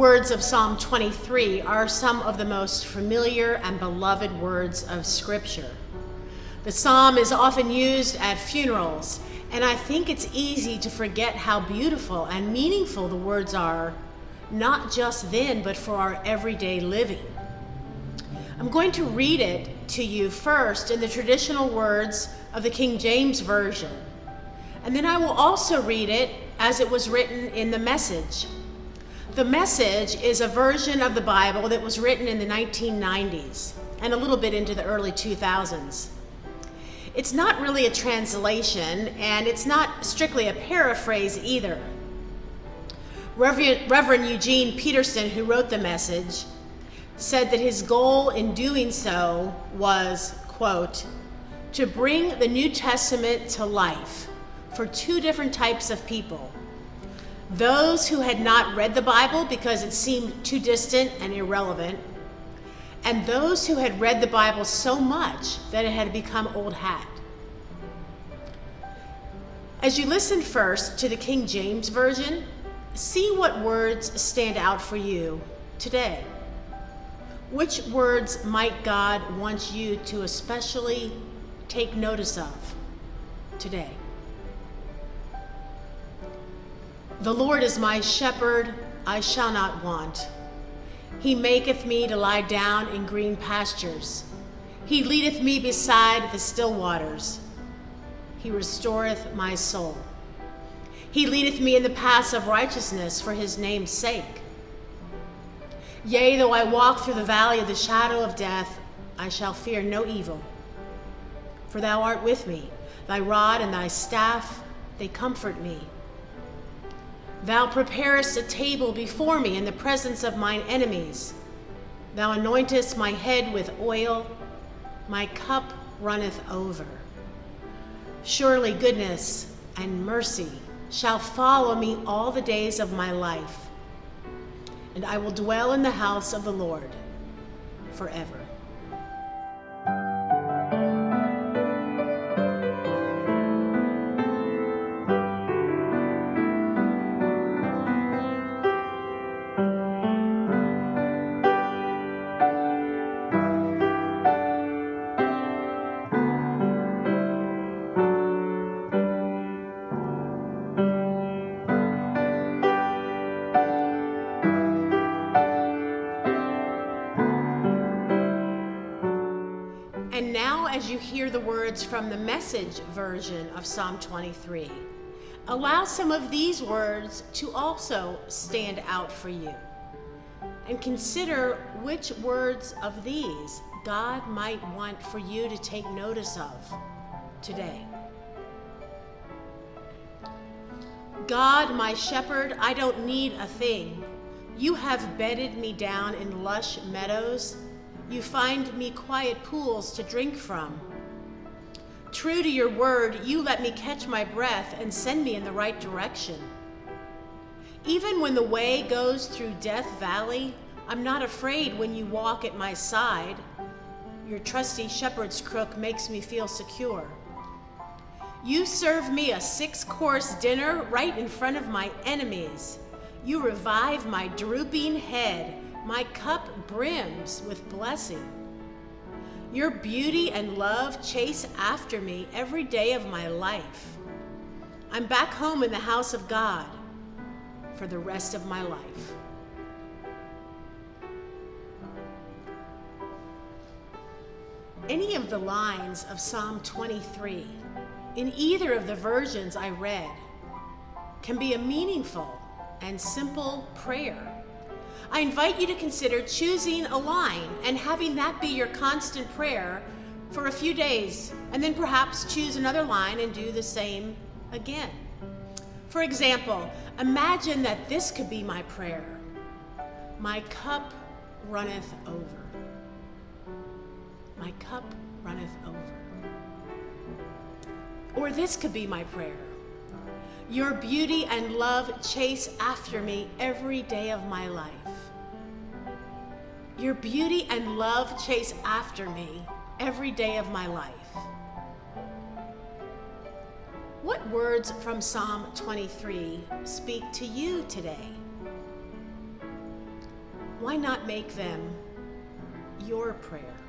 words of Psalm 23 are some of the most familiar and beloved words of Scripture. The psalm is often used at funerals, and I think it's easy to forget how beautiful and meaningful the words are, not just then, but for our everyday living. I'm going to read it to you first in the traditional words of the King James Version, and then I will also read it as it was written in the Message. The Message is a version of the Bible that was written in the 1990s and a little bit into the early 2000s. It's not really a translation, and it's not strictly a paraphrase either. Reverend Eugene Peterson, who wrote the Message, said that his goal in doing so was, quote, to bring the New Testament to life for two different types of people. Those who had not read the Bible because it seemed too distant and irrelevant, and those who had read the Bible so much that it had become old hat. As you listen first to the King James Version, see what words stand out for you today. Which words might God want you to especially take notice of today? The Lord is my shepherd, I shall not want. He maketh me to lie down in green pastures. He leadeth me beside the still waters. He restoreth my soul. He leadeth me in the paths of righteousness for his name's sake. Yea, though I walk through the valley of the shadow of death, I shall fear no evil. For thou art with me, thy rod and thy staff, they comfort me. Thou preparest a table before me in the presence of mine enemies. Thou anointest my head with oil, my cup runneth over. Surely goodness and mercy shall follow me all the days of my life, and I will dwell in the house of the Lord forever. And now, as you hear the words from the Message version of Psalm 23, allow some of these words to also stand out for you. And consider which words of these God might want for you to take notice of today. God, my shepherd, I don't need a thing. You have bedded me down in lush meadows. You find me quiet pools to drink from. True to your word, you let me catch my breath and send me in the right direction. Even when the way goes through Death Valley, I'm not afraid when you walk at my side. Your trusty shepherd's crook makes me feel secure. You serve me a 6-course dinner right in front of my enemies. You revive my drooping head. My cup brims with blessing. Your beauty and love chase after me every day of my life. I'm back home in the house of God for the rest of my life. Any of the lines of Psalm 23, in either of the versions I read, can be a meaningful and simple prayer. I invite you to consider choosing a line and having that be your constant prayer for a few days, and then perhaps choose another line and do the same again. For example, imagine that this could be my prayer. My cup runneth over. My cup runneth over. Or this could be my prayer. Your beauty and love chase after me every day of my life. Your beauty and love chase after me every day of my life. What words from Psalm 23 speak to you today? why not make them your prayer?